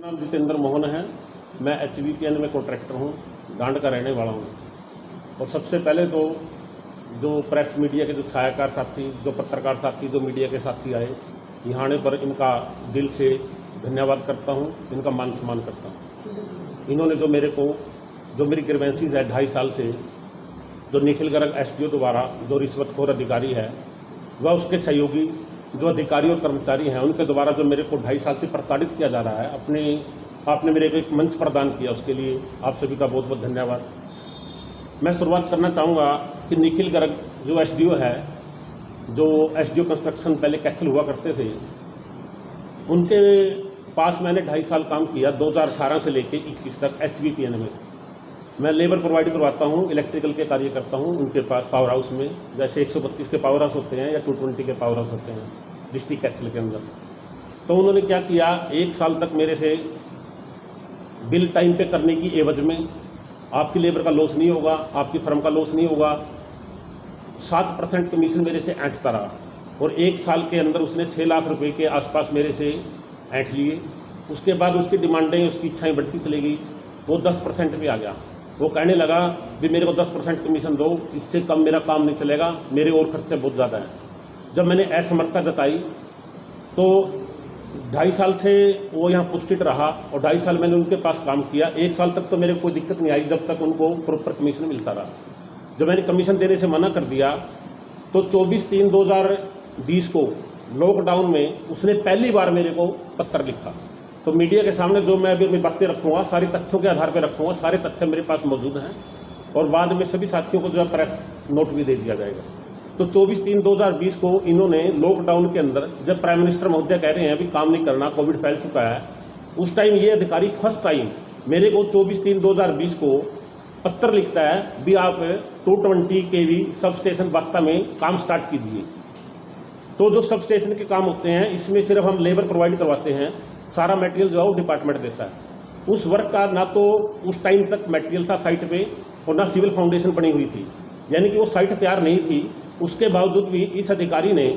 नाम जितेंद्र मोहन है। मैं HVPN में कॉन्ट्रैक्टर हूँ, डांड का रहने वाला हूँ। और सबसे पहले तो जो प्रेस मीडिया के जो छायाकार साथी, जो पत्रकार साथी, जो मीडिया के साथी आए, यहाँ आने पर इनका दिल से धन्यवाद करता हूँ, इनका मान सम्मान करता हूँ। इन्होंने जो मेरी ग्रीवेंसीज है 2.5 साल से, जो निखिल गर्ग SDO द्वारा जो रिश्वतखोर अधिकारी है वह उसके सहयोगी जो अधिकारी और कर्मचारी हैं उनके द्वारा जो मेरे को 2.5 साल से प्रताड़ित किया जा रहा है, आपने मेरे को एक मंच प्रदान किया, उसके लिए आप सभी का बहुत बहुत धन्यवाद। मैं शुरुआत करना चाहूँगा कि निखिल गर्ग जो SDO है, जो SDO कंस्ट्रक्शन पहले कैथल हुआ करते थे, उनके पास मैंने 2.5 साल काम किया। 2018 से लेकर 21 तक HVPN में मैं लेबर प्रोवाइड करवाता हूँ, इलेक्ट्रिकल के कार्य करता हूँ उनके पास पावर हाउस में। जैसे 132 के पावर हाउस होते हैं या 220 के पावर हाउस होते हैं डिस्ट्रिक्ट कैथल के अंदर। तो उन्होंने क्या किया, 1 साल तक मेरे से बिल टाइम पे करने की एवज में आपकी लेबर का लॉस नहीं होगा, आपकी फर्म का लॉस नहीं होगा, 7% कमीशन मेरे से ऐंठता रहा। और 1 साल के अंदर उसने 6 लाख रुपए के आसपास मेरे से ऐंठ लिए। उसके बाद उसकी डिमांडें, उसकी इच्छाएं बढ़ती चली गई। वो 10% पे आ गया। वो कहने लगा भी मेरे को 10% कमीशन दो, इससे कम मेरा काम नहीं चलेगा, मेरे और खर्चे बहुत ज़्यादा हैं। जब मैंने असमर्थता जताई तो 2.5 साल से वो यहाँ पुष्टित रहा और 2.5 साल मैंने उनके पास काम किया। 1 साल तक तो मेरे को कोई दिक्कत नहीं आई जब तक उनको प्रॉपर कमीशन मिलता रहा। जब मैंने कमीशन देने से मना कर दिया तो 24/3/2020 को लॉकडाउन में उसने पहली बार मेरे को पत्र लिखा। तो मीडिया के सामने जो मैं अभी अपनी बातें रखूँगा, सारी तथ्यों के आधार पर रखूँगा, सारे तथ्य मेरे पास मौजूद हैं और बाद में सभी साथियों को जो है प्रेस नोट भी दे दिया जाएगा। तो 24/3/2020 को इन्होंने लॉकडाउन के अंदर, जब प्राइम मिनिस्टर महोदय कह रहे हैं अभी काम नहीं करना, कोविड फैल चुका है, उस टाइम ये अधिकारी फर्स्ट टाइम मेरे को 24/3/2020 को पत्र लिखता है भी आप 220 kV सब स्टेशन बागता में काम स्टार्ट कीजिए। तो जो सब स्टेशन के काम होते हैं इसमें सिर्फ हम लेबर प्रोवाइड करवाते हैं, सारा मटेरियल जो है वो डिपार्टमेंट देता है। उस वर्क का ना तो उस टाइम तक मटेरियल था साइट पे और ना सिविल फाउंडेशन बनी हुई थी, यानी कि वो साइट तैयार नहीं थी। उसके बावजूद भी इस अधिकारी ने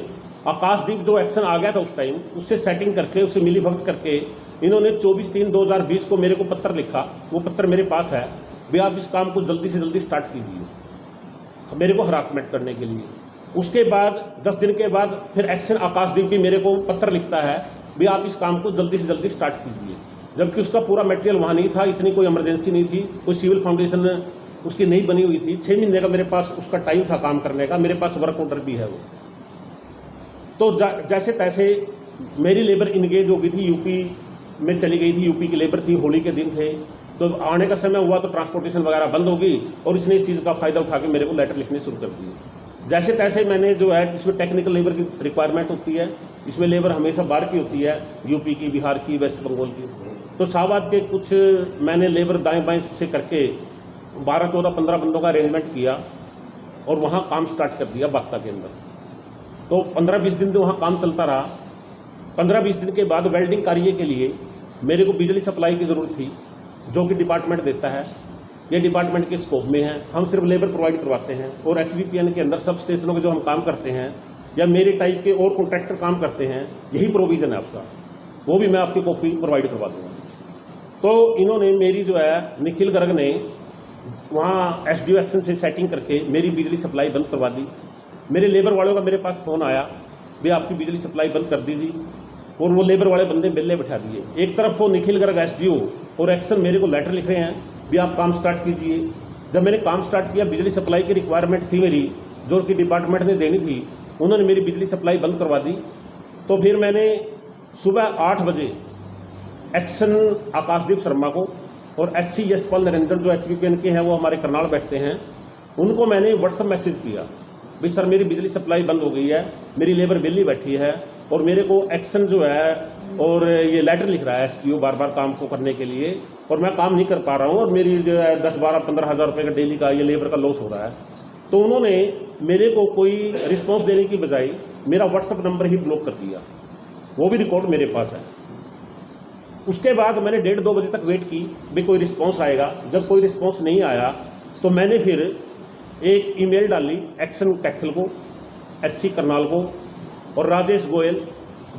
आकाशदीप जो एक्शन आ गया था उस टाइम, उससे सेटिंग करके, उससे मिलीभगत करके इन्होंने 24/3/2020 को मेरे को पत्र लिखा। वो पत्र मेरे पास है भी आप इस काम को जल्दी से जल्दी स्टार्ट कीजिए, मेरे को हरासमेंट करने के लिए। उसके बाद 10 दिन के बाद फिर एक्शन आकाशदीप भी मेरे को पत्र लिखता है भी आप इस काम को जल्दी से जल्दी स्टार्ट कीजिए, जबकि उसका पूरा मटेरियल वहाँ नहीं था, इतनी कोई इमरजेंसी नहीं थी, कोई सिविल फाउंडेशन उसकी नहीं बनी हुई थी। 6 महीने का मेरे पास उसका टाइम था काम करने का, मेरे पास वर्क ऑर्डर भी है वो। तो जैसे तैसे मेरी लेबर इंगेज हो गई थी, यूपी में चली गई थी, यूपी की लेबर थी, होली के दिन थे, तो आने का समय हुआ तो ट्रांसपोर्टेशन वगैरह बंद हो गई और इसने इस चीज़ का फ़ायदा उठा के मेरे को लेटर लिखने शुरू कर दिए। जैसे तैसे मैंने जो है, इसमें टेक्निकल लेबर की रिक्वायरमेंट होती है, इसमें लेबर हमेशा बाहर की होती है, यूपी की, बिहार की, वेस्ट बंगाल की। तो शाहबाद के कुछ मैंने लेबर दाएं बाएं से करके 12, 14, 15 बंदों का अरेंजमेंट किया और वहाँ काम स्टार्ट कर दिया बागता के अंदर। तो 15-20 दिन तो वहाँ काम चलता रहा। 15-20 दिन के बाद वेल्डिंग कार्य के लिए मेरे को बिजली सप्लाई की ज़रूरत थी, जो कि डिपार्टमेंट देता है, ये डिपार्टमेंट के स्कोप में है। हम सिर्फ लेबर प्रोवाइड करवाते हैं और HVPN के अंदर सब स्टेशनों के जो हम काम करते हैं या मेरे टाइप के और कॉन्ट्रैक्टर काम करते हैं, यही प्रोविज़न है उसका, वो भी मैं आपकी कॉपी प्रोवाइड करवा दूँगा। तो इन्होंने मेरी जो है, निखिल गर्ग ने वहाँ SDO एक्शन से सेटिंग करके मेरी बिजली सप्लाई बंद करवा दी। मेरे लेबर वालों का मेरे पास फ़ोन आया भी आपकी बिजली सप्लाई बंद कर दीजिए, और वो लेबर वाले बंदे बिल्ले बैठा दिए। एक तरफ वो निखिल गर्ग SDO और एक्शन मेरे को लेटर लिख रहे हैं भी आप काम स्टार्ट कीजिए। जब मैंने काम स्टार्ट किया, बिजली सप्लाई की रिक्वायरमेंट थी मेरी, जो कि डिपार्टमेंट ने देनी थी, उन्होंने मेरी बिजली सप्लाई बंद करवा दी। तो फिर मैंने सुबह 8 बजे एक्शन आकाशदीप शर्मा को और SC यशपाल निरंजन जो HVPN के हैं, वो हमारे करनाल बैठते हैं, उनको मैंने व्हाट्सएप मैसेज किया भाई सर मेरी बिजली सप्लाई बंद हो गई है, मेरी लेबर बिल्ली बैठी है और मेरे को एक्शन जो है और ये लेटर लिख रहा है SDO बार बार काम को करने के लिए, और मैं काम नहीं कर पा रहा हूँ और मेरी जो है 10, 12, 15 हज़ार रुपये का डेली का ये लेबर का लॉस हो रहा है। तो उन्होंने मेरे को कोई रिस्पांस देने की बजाय मेरा व्हाट्सएप नंबर ही ब्लॉक कर दिया, वो भी रिकॉर्ड मेरे पास है। उसके बाद मैंने 1:30-2 बजे तक वेट की भी कोई रिस्पांस आएगा। जब कोई रिस्पांस नहीं आया तो मैंने फिर एक ईमेल डाली एक्शन कैथल को, SC करनाल को और राजेश गोयल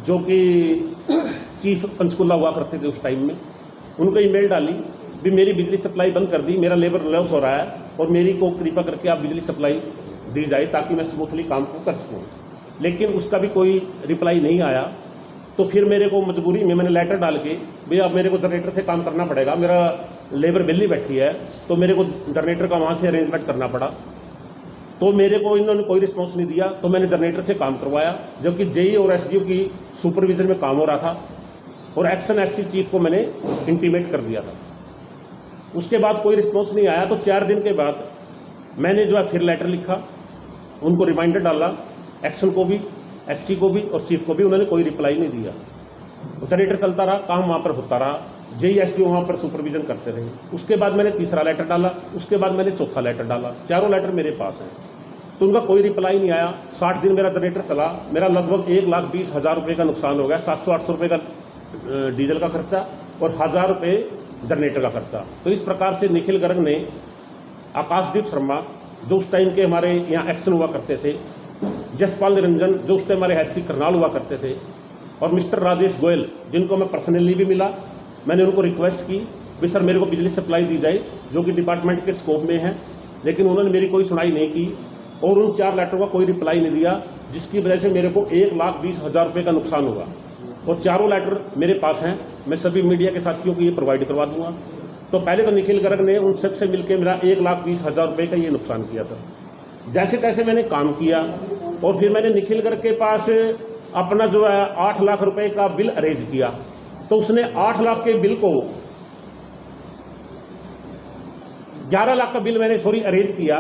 जो कि चीफ पंचकुला हुआ करते थे उस टाइम में, उनको ईमेल डाली भी मेरी बिजली सप्लाई बंद कर दी, मेरा लेबर लॉस हो रहा है और मेरी को कृपा करके आप बिजली सप्लाई दी जाए ताकि मैं स्मूथली काम को कर सकूँ। लेकिन उसका भी कोई रिप्लाई नहीं आया। तो फिर मेरे को मजबूरी में मैंने लेटर डाल के भैया अब मेरे को जनरेटर से काम करना पड़ेगा, मेरा लेबर बिल्ली बैठी है, तो मेरे को जनरेटर का वहाँ से अरेंजमेंट करना पड़ा। तो मेरे को इन्होंने कोई रिस्पॉन्स नहीं दिया, तो मैंने जनरेटर से काम करवाया, जबकि जेई और एसडीओ की सुपरविजन में काम हो रहा था और एक्शन एससी चीफ को मैंने इंटीमेट कर दिया था। उसके बाद कोई रिस्पॉन्स नहीं आया। तो 4 दिन के बाद मैंने जो है फिर लेटर लिखा, उनको रिमाइंडर डाला, एक्शन को भी, एससी को भी और चीफ को भी, उन्होंने कोई रिप्लाई नहीं दिया। जनरेटर चलता रहा, काम वहाँ पर होता रहा, जेई एसडीओ वहाँ पर सुपरविजन करते रहे। उसके बाद मैंने तीसरा लेटर डाला, उसके बाद मैंने चौथा लेटर डाला, चारों लेटर मेरे पास हैं। तो उनका कोई रिप्लाई नहीं आया। 60 दिन मेरा जनरेटर चला, मेरा लगभग 1,20,000 रुपये का नुकसान हो गया, 700-800 रुपये का डीजल का खर्चा और 1,000 रुपये जनरेटर का खर्चा। तो इस प्रकार से निखिल गर्ग ने, आकाशदीप शर्मा जो उस टाइम के हमारे यहाँ एक्शन हुआ करते थे, जसपाल निरंजन जो उस टाइम हमारे हैसी करनाल हुआ करते थे, और मिस्टर राजेश गोयल जिनको मैं पर्सनली भी मिला, मैंने उनको रिक्वेस्ट की भी सर मेरे को बिजली सप्लाई दी जाए जो कि डिपार्टमेंट के स्कोप में है, लेकिन उन्होंने मेरी कोई सुनाई नहीं की और उन 4 लेटरों का कोई रिप्लाई नहीं दिया, जिसकी वजह से मेरे को 1,20,000 रुपये का नुकसान हुआ। और चारों लेटर मेरे पास हैं, मैं सभी मीडिया के साथियों को ये प्रोवाइड करवा दूंगा। तो पहले तो निखिल गर्ग ने उन सब से मिलकर मेरा 1,20,000 रुपये का ये नुकसान किया सर। जैसे तैसे मैंने काम किया और फिर मैंने निखिल गर्ग के पास अपना जो है 8 लाख रुपए का बिल अरेंज किया। तो उसने 8 लाख के बिल को 11 लाख का बिल मैंने अरेंज किया।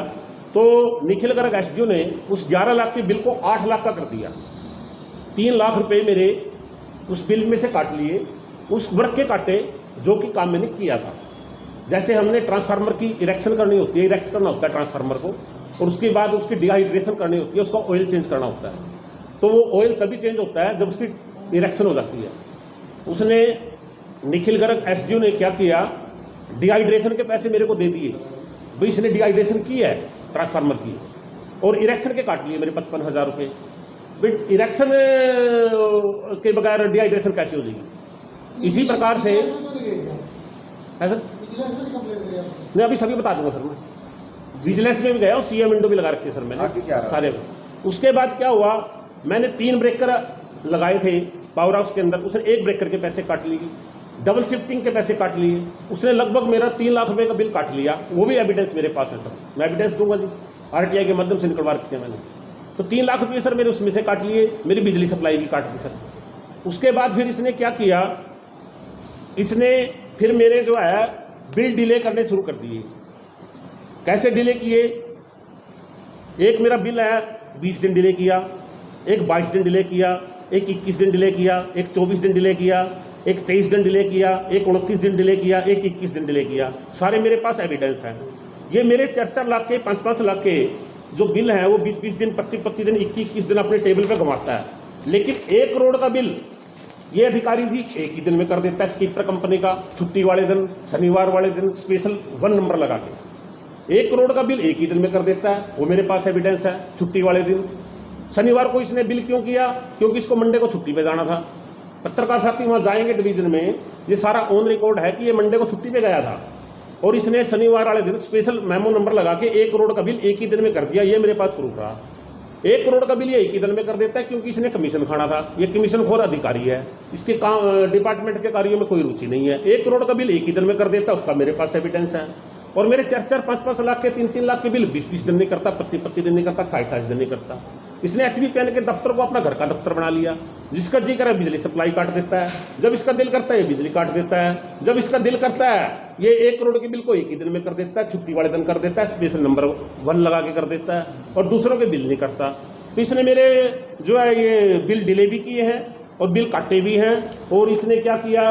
तो निखिल गर्ग एसडीओ ने उस 11 लाख के बिल को 8 लाख का कर दिया। 3 लाख रुपए मेरे उस बिल में से काट लिए, उस वर्क के काटे जो कि काम मैंने किया था। जैसे हमने ट्रांसफार्मर की इरेक्शन करनी होती है, इरेक्ट करना होता है ट्रांसफार्मर को, और उसके बाद उसकी डिहाइड्रेशन करनी होती है, उसका ऑयल चेंज करना होता है। तो वो ऑयल तभी चेंज होता है जब उसकी इरेक्शन हो जाती है। उसने निखिल गर्ग एसडीओ ने क्या किया, डिहाइड्रेशन के पैसे मेरे को दे दिए, भाई इसने डिहाइड्रेशन की है ट्रांसफार्मर की, और इरेक्शन के काट लिए मेरे 55,000 रुपये। बट इरेक्शन के बगैर डिहाइड्रेशन कैसे हो जाएगी? इसी प्रकार से है सर, मैं अभी सभी बता दूंगा सर। मैं विजिलेंस में भी गया और सीएम विंडो भी लगा रखी है सर मैंने सारे। उसके बाद क्या हुआ, मैंने 3 ब्रेकर लगाए थे पावर हाउस के अंदर, उसने 1 ब्रेकर के पैसे काट लिए, डबल शिफ्टिंग के पैसे काट लिए, उसने लगभग मेरा 3 लाख रुपए का बिल काट लिया। वो भी एविडेंस मेरे पास है सर, मैं एविडेंस दूंगा जी, आरटीआई के माध्यम से निकलवा रखी है मैंने। तो 3 लाख रुपये सर मेरे उसमें से काट लिए, मेरी बिजली सप्लाई भी काट दी सर। उसके बाद फिर इसने क्या किया, इसने फिर मेरे जो है बिल डिले करने शुरू कर दिए। कैसे डिले किए, एक मेरा बिल है 20 दिन डिले किया, एक 22 दिन डिले किया, एक 21 दिन डिले किया, एक 24 दिन डिले किया, एक 23 दिन डिले किया, एक 29 दिन डिले किया, एक 21 दिन डिले किया। सारे मेरे पास एविडेंस हैं। ये मेरे 4-4 लाख के 5-5 लाख के जो बिल हैं वो 20-20 दिन, 25-25 दिन, 21-21 दिन अपने टेबल पे घुमाता है। लेकिन 1 करोड़ का बिल ये अधिकारी जी एक ही दिन में कर देता है, स्कीपर कंपनी का, छुट्टी वाले दिन, शनिवार वाले दिन, स्पेशल 1 नंबर लगा के 1 करोड़ का बिल एक ही दिन में कर देता है। वो मेरे पास एविडेंस है। छुट्टी वाले दिन, शनिवार को इसने बिल क्यों किया, क्योंकि इसको मंडे को छुट्टी पे जाना था। पत्रकार साथी वहाँ जाएंगे डिवीजन में, ये सारा ऑन रिकॉर्ड है कि ये मंडे को छुट्टी पे गया था और इसने शनिवार वाले दिन स्पेशल मेमो नंबर लगा के 1 करोड़ का बिल एक ही दिन में कर दिया। ये मेरे पास प्रूफ रहा। 1 करोड़ का बिल ये एक ही दिन में कर देता है क्योंकि इसने कमीशन खाना था। ये कमीशन खोर अधिकारी है, इसके काम डिपार्टमेंट के कार्यों में कोई रुचि नहीं है। 1 करोड़ का बिल एक ही दिन में कर देता है, उसका मेरे पास एविडेंस है। और मेरे 4-4, 5-5 लाख के, 3-3 लाख के बिल 20-20 दिन नहीं करता, 25-25 दिन नहीं करता, 28 दिन नहीं करता। इसने HBPN के दफ्तर को अपना घर का दफ्तर बना लिया। जिसका जी करे बिजली सप्लाई काट देता है, जब इसका दिल करता है ये बिजली काट देता है, जब इसका दिल करता है ये 1 करोड़ के बिल को एक ही दिन में कर देता है, छुट्टी वाले दिन कर देता है, स्पेशल नंबर 1 लगा के कर देता है और दूसरों के बिल नहीं करता। तो इसने मेरे जो है ये बिल डिले भी किए हैं और बिल काटे भी हैं। और इसने क्या किया,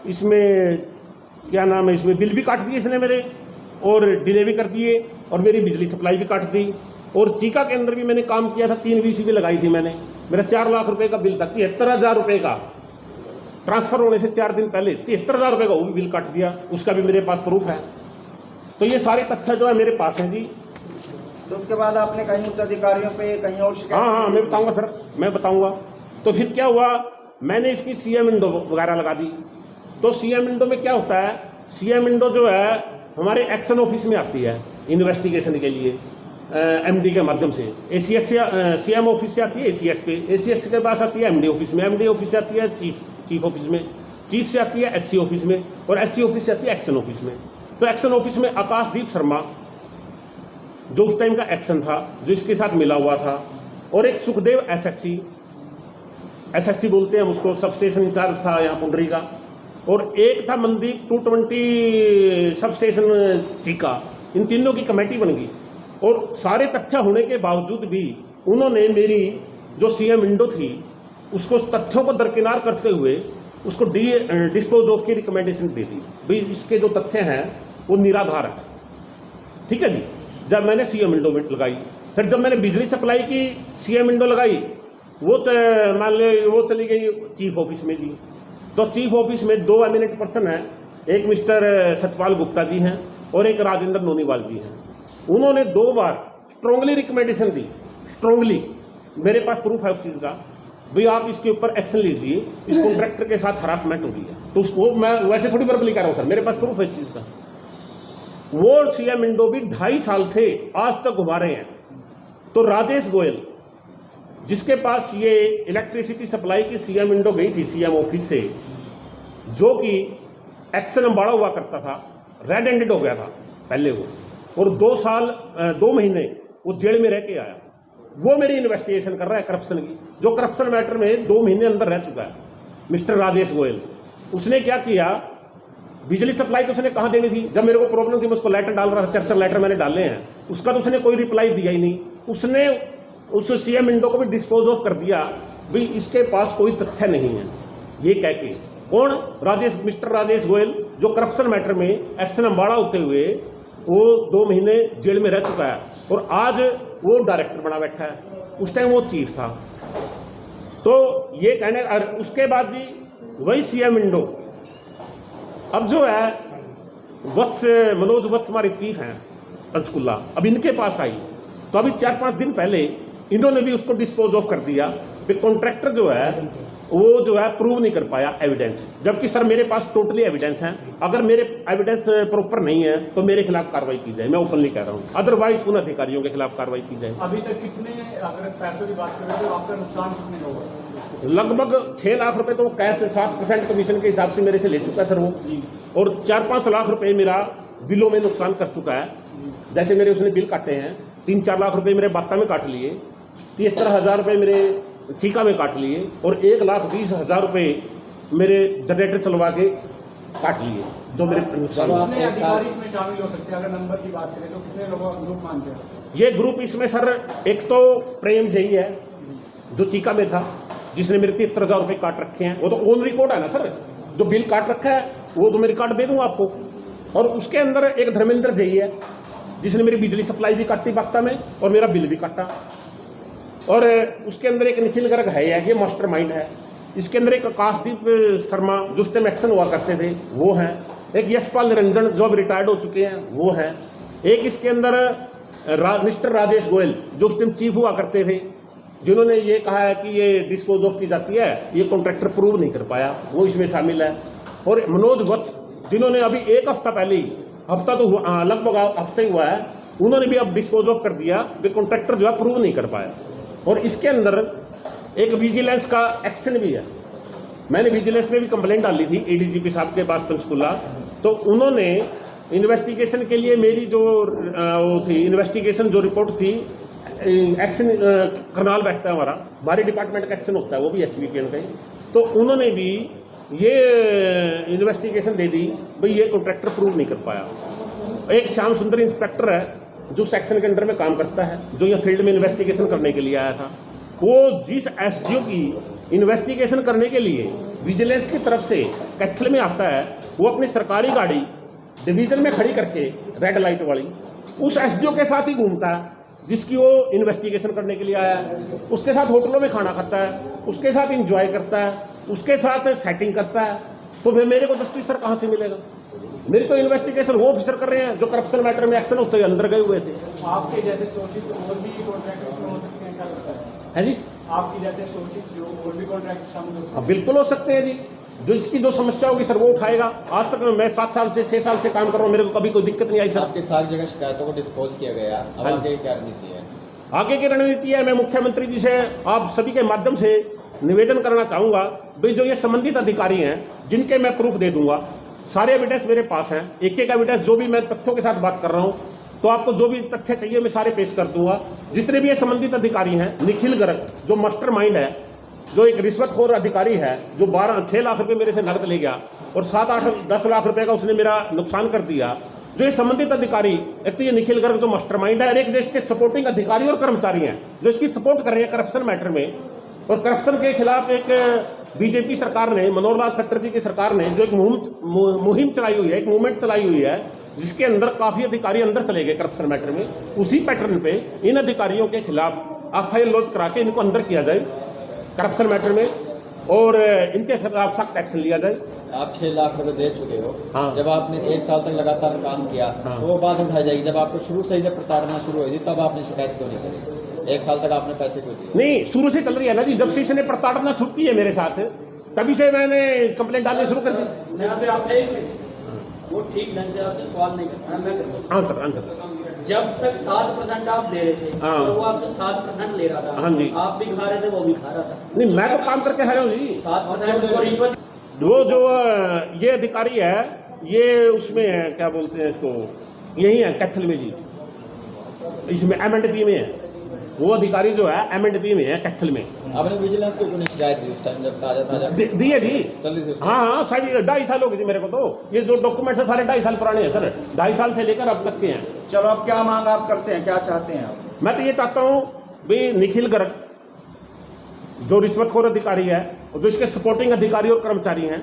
इसमें क्या नाम है, इसमें बिल भी काट दिए इसने मेरे और डिले भी कर दिए और मेरी बिजली सप्लाई भी काट दी। और चीका के अंदर भी मैंने काम किया था, 3 VCB लगाई थी मैंने। मेरा 4 लाख रुपए का बिल था, 73,000 रुपये का ट्रांसफर होने से 4 दिन पहले 73,000 रुपये का वो भी बिल काट दिया, उसका भी मेरे पास प्रूफ है। तो ये सारे तथ्य जो है मेरे पास हैं जी। तो उसके बाद आपने कहीं उच्च अधिकारियों पे कहीं और शिकायत? हाँ, मैं बताऊंगा सर, मैं बताऊंगा। तो फिर क्या हुआ, मैंने इसकी CM विंडो वगैरह लगा दी, तो सीएम विंडो में क्या होता है, सीएम विंडो जो है हमारे एक्शन ऑफिस में आती है इन्वेस्टिगेशन के लिए एमडी के माध्यम से। एसीएस से सीएम ऑफिस से आती है एसीएस पे, एसीएस के पास आती है एमडी ऑफिस में, एमडी ऑफिस से आती है चीफ ऑफिस में, चीफ से आती है एससी ऑफिस में, और एससी ऑफिस से आती है एक्शन ऑफिस में। तो एक्शन ऑफिस में आकाशदीप शर्मा जो उस टाइम का एक्शन था, जो इसके साथ मिला हुआ था, और एक सुखदेव एसएससी बोलते हैं उसको, सब स्टेशन इंचार्ज था यहाँ पुंडरी का, और एक था मनदीप 220 सब स्टेशन चीका। इन तीनों की कमेटी बन गई, और सारे तथ्य होने के बावजूद भी उन्होंने मेरी जो सीएम विंडो थी उसको तथ्यों को दरकिनार करते हुए उसको डिस्पोज ऑफ की रिकमेंडेशन दे दी। भाई इसके जो तथ्य हैं वो निराधार है। ठीक है जी। जब मैंने सीएम विंडो में लगाई, फिर जब मैंने बिजली सप्लाई की सीएम विंडो लगाई, वो मान ले वो चली गई चीफ ऑफिस में जी। तो चीफ ऑफिस में 2 एमिनेंट पर्सन हैं, एक मिस्टर सतपाल गुप्ता जी हैं और एक राजेंद्र नोनीवाल जी हैं। उन्होंने 2 बार स्ट्रांगली रिकमेंडेशन दी, स्ट्रांगली, मेरे पास प्रूफ है उस चीज़ का, भाई आप इसके ऊपर एक्शन लीजिए, इस कॉन्ट्रैक्टर के साथ हरासमेंट हो रही है। तो उसको मैं वैसे थोड़ी वर्बली कर रहा हूँ सर, मेरे पास प्रूफ है इस चीज़ का। वो सीएम विंडो भी 2.5 साल से आज तक घुमा रहे हैं। तो राजेश गोयल जिसके पास ये इलेक्ट्रिसिटी सप्लाई की सीएम विंडो गई थी सीएम ऑफिस से, जो कि एक्शन अम्बाड़ा हुआ करता था, रेड हैंडेड हो गया था पहले वो, और 2 महीने वो जेल में रह के आया। वो मेरी इन्वेस्टिगेशन कर रहा है करप्शन की, जो करप्शन मैटर में 2 महीने अंदर रह चुका है मिस्टर राजेश गोयल। उसने क्या किया, बिजली सप्लाई तो उसने कहाँ देनी थी, जब मेरे को प्रॉब्लम थी मैं उसको लेटर डाल रहा था, 4 लेटर मैंने डाले हैं, उसका तो उसने कोई रिप्लाई दिया ही नहीं। उसने उस सीएम विंडो को भी डिस्पोज ऑफ कर दिया, भाई इसके पास कोई तथ्य नहीं है, ये कह के। कौन? मिस्टर राजेश गोयल, जो करप्शन मैटर में एक्शन अम्बाड़ा होते हुए वो 2 महीने जेल में रह चुका है, और आज वो डायरेक्टर बना बैठा है, उस टाइम वो चीफ था। तो ये कहने, और उसके बाद जी वही सीएम विंडो अब जो है मनोज वत्स हमारे चीफ हैं पंचकुला, अब इनके पास आई, तो अभी 4-5 दिन पहले इन्होंने भी उसको डिस्पोज ऑफ कर दिया। फिर कॉन्ट्रैक्टर जो है वो जो है प्रूव नहीं कर पाया एविडेंस, जबकि सर मेरे पास टोटली एविडेंस हैं। अगर मेरे एविडेंस प्रॉपर नहीं है तो मेरे खिलाफ कार्रवाई की जाए, मैं ओपनली कह रहा हूँ, अदरवाइज उन अधिकारियों के खिलाफ कार्रवाई की जाए। अभी तक कितने, अगर पैसों की बात करें तो आपका नुकसान कितने का हुआ? लगभग 6 लाख रुपए तो कैश 7% कमीशन के हिसाब से मेरे से ले चुका है सर वो, और 4-5 लाख रुपए मेरा बिलों में नुकसान कर चुका है। जैसे मेरे उसने बिल काटे हैं, 3-4 लाख रुपए मेरे बाता में काट लिए, 73,000 रुपये मेरे चीका में काट लिए, और 1,20,000 रुपये मेरे जनरेटर चलवा के काट लिए, जो मेरे नुकसान हुआ। कितने अधिकारी इसमें शामिल हो सकते हैं? अगर नंबर की बात करें तो कितने लोगों का ग्रुप मानते हैं? ये ग्रुप इसमें सर, एक तो प्रेम जही है जो चीका में था, जिसने मेरे 73,000 रुपये काट रखे हैं, वो तो ऑन रिकॉर्ड है ना सर, जो बिल काट रखा है वो तो मैं रिकॉर्ड दे दूंगा आपको। और उसके अंदर एक धर्मेंद्र जही है, जिसने मेरी बिजली सप्लाई भी काटी बागता में और मेरा बिल भी काटा। और उसके अंदर एक निखिल गर्ग है, ये मास्टरमाइंड है। इसके अंदर एक आकाशदीप शर्मा जो उस टाइम एक्शन हुआ करते थे वो हैं, एक यशपाल निरंजन जो अब रिटायर्ड हो चुके हैं वो हैं, एक इसके अंदर मिस्टर राजेश गोयल जो उस टाइम चीफ हुआ करते थे, जिन्होंने ये कहा है कि ये डिस्पोज ऑफ की जाती है, ये कॉन्ट्रैक्टर प्रूव नहीं कर पाया, वो इसमें शामिल है। और मनोज वत्स जिन्होंने अभी 1 हफ्ता पहले ही, हफ्ता तो लगभग हफ्ता ही हुआ है, उन्होंने भी अब डिस्पोज ऑफ कर दिया, वे कॉन्ट्रैक्टर जो है प्रूव नहीं कर पाया। और इसके अंदर एक विजिलेंस का एक्शन भी है। मैंने विजिलेंस में भी कंप्लेंट डाली थी एडीजीपी साहब के पास पंचकुला, तो उन्होंने इन्वेस्टिगेशन के लिए मेरी जो वो थी इन्वेस्टिगेशन जो रिपोर्ट थी, एक्शन करनाल बैठता है हमारे डिपार्टमेंट का एक्शन होता है, वो भी HBPN का ही, तो उन्होंने भी ये इन्वेस्टिगेशन दे दी, भाई ये कॉन्ट्रैक्टर प्रूव नहीं कर पाया। एक श्याम सुंदर इंस्पेक्टर है जो सेक्शन के अंडर में काम करता है, जो यहाँ फील्ड में इन्वेस्टिगेशन करने के लिए आया था, वो जिस SDO की इन्वेस्टिगेशन करने के लिए विजिलेंस की तरफ से कैथल में आता है, वो अपनी सरकारी गाड़ी डिवीज़न में खड़ी करके रेड लाइट वाली उस SDO के साथ ही घूमता है जिसकी वो इन्वेस्टिगेशन करने के लिए आया है। उसके साथ होटलों में खाना खाता है, उसके साथ इंजॉय करता है, उसके साथ सेटिंग करता है। तो फिर मेरे को जस्टिस सर कहाँ से मिलेगा? मेरी तो इन्वेस्टिगेशन वो ऑफिसर कर रहे हैं जो करप्शन मैटर में एक्शन होते हुए अंदर गए हुए थे। आपके जैसे शोषित और भी कॉन्ट्रैक्टर्स हो सकते हैं, क्या लगता है? है जी, आपकी जैसे शोषित जो और भी कॉन्ट्रैक्टर शामिल हो सकते हैं? बिल्कुल हो सकते हैं जी। जो इसकी जो समस्या होगी सर वो उठाएगा। आज तक मैं 7 साल से 6 साल से काम कर रहा हूँ, मेरे को कभी कोई दिक्कत नहीं आई सर। आपके सारी जगह शिकायतों को डिस्पोज किया गया, अब हाँ। आगे क्या रणनीति है? आगे की रणनीति है, मैं मुख्यमंत्री जी से आप सभी के माध्यम से निवेदन करना चाहूँगा, भाई जो ये संबंधित अधिकारी हैं जिनके मैं प्रूफ दे दूंगा, सारे एविडेंस मेरे पास हैं, एक एक एविडेंस जो भी मैं तथ्यों के साथ बात कर रहा हूँ, तो आपको जो भी तथ्य चाहिए मैं सारे पेश कर दूंगा। जितने भी ये संबंधित अधिकारी हैं, निखिल गर्ग जो मास्टरमाइंड है, जो एक रिश्वतखोर अधिकारी है, जो 6 लाख रुपए मेरे से नकद ले गया और 7-8-10 लाख रुपए का उसने मेरा नुकसान कर दिया, जो ये संबंधित अधिकारी, एक तो ये निखिल गर्ग जो मास्टरमाइंड है और एक जो इसके सपोर्टिंग अधिकारी और कर्मचारी हैं जो इसकी सपोर्ट कर रहे हैं करप्शन मैटर में। और करप्शन के खिलाफ एक बीजेपी सरकार ने, मनोहर लाल खट्टर जी की सरकार ने जो एक मुहिम चलाई हुई है, एक मूवमेंट चलाई हुई है, जिसके अंदर काफ़ी अधिकारी अंदर चले गए करप्शन मैटर में। उसी पैटर्न पे इन अधिकारियों के खिलाफ एफआईआर लॉन्च करा के इनको अंदर किया जाए करप्शन मैटर में और इनके खिलाफ सख्त एक्शन लिया जाए। आप 6 लाख रुपए दे चुके हो। हाँ। जब आपने 1 साल तक लगातार काम किया, हाँ। तो वो बात उठाई जाएगी। जब आपको शुरू से ही जब प्रताड़ना शुरू हुई थी, तब आपने शिकायत क्यों नहीं करी? 1 साल तक आपने पैसे क्यों दिए? नहीं, शुरू से चल रही है ना जी, जब से इसने प्रताड़ना शुरू की है मेरे साथ, तभी से मैंने कंप्लेंट डालनी शुरू कर दी। वो ठीक ढंग से आपसे सवाल नहीं करता। मैं करता हूं। आंसर जब तक 7% आप दे रहे थे, हाँ। तो वो आपसे 7% ले रहा था। हाँ जी। आप भी खा रहे थे, वो भी खा रहा था। नहीं, मैं तो काम करके आ रहा हूँ जी। 7% और रिश्वत। वो जो ये अधिकारी है, ये उसमें है, क्या बोलते हैं इसको, यही है कैथल में जी, इसमें M&P में है। वो अधिकारी जो है M&P में है कैथल में। आपने विजिलेंस को क्यों नहीं शिकायत दी उस टाइम जब ताजा दी है जी। चल रही थी उस हाँ हाँ, साढ़े 2.5 साल हो गए जी मेरे को। तो ये जो डॉक्यूमेंट्स है सारे 2.5 साल पुराने हैं सर, 2.5 साल से लेकर अब तक के हैं। चलो, अब क्या मांग आप करते हैं, क्या चाहते हैं आप? मैं तो ये चाहता हूँ भाई, निखिल गर्ग जो रिश्वतखोर अधिकारी है और जो इसके सपोर्टिंग अधिकारी और कर्मचारी हैं,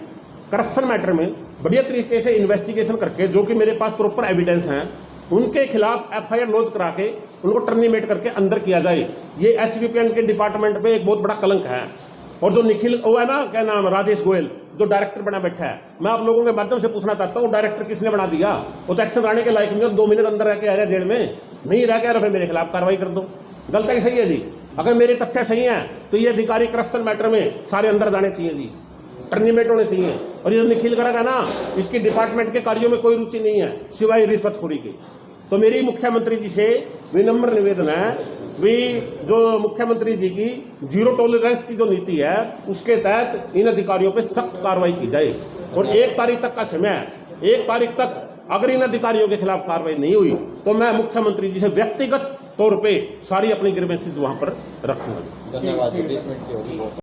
करप्शन मैटर में बढ़िया तरीके से इन्वेस्टिगेशन करके, जो कि मेरे पास प्रॉपर एविडेंस हैं, उनके खिलाफ एफआईआर लॉन्च करा के उनको टर्मिनेट करके अंदर किया जाए। ये HVPN के डिपार्टमेंट पे एक बहुत बड़ा कलंक है। और जो निखिल, वो है ना, क्या नाम, राजेश गोयल जो डायरेक्टर बना बैठा है, मैं आप लोगों के माध्यम से पूछना चाहता हूँ, डायरेक्टर किसने बना दिया? वो तो एक्शन आने के लायक नहीं है, 2 महीने अंदर रह के आ रहा है जेल में, नहीं रह के आ रहा, मेरे खिलाफ कार्रवाई कर दो। गलत है कि सही है जी? अगर मेरे तथ्य सही हैं तो ये अधिकारी करप्शन मैटर में सारे अंदर जाने चाहिए जी, टर्मिनेट होने चाहिए। और ये निखिल गर्ग है ना, इसकी डिपार्टमेंट के कार्यों में कोई रुचि नहीं है सिवाय रिश्वतखोरी की। तो मेरी मुख्यमंत्री जी से विनम्र निवेदन है भी, जो मुख्यमंत्री जी की 0 टॉलरेंस की जो नीति है, उसके तहत इन अधिकारियों पे सख्त कार्रवाई की जाए। और 1 तारीख तक का समय है, 1 तारीख तक अगर इन अधिकारियों के खिलाफ कार्रवाई नहीं हुई तो मैं मुख्यमंत्री जी से व्यक्तिगत तौर पे सारी अपनी ग्रीवेंसेस वहां पर रखूंगा। धन्यवाद। 20 मिनट की होगी।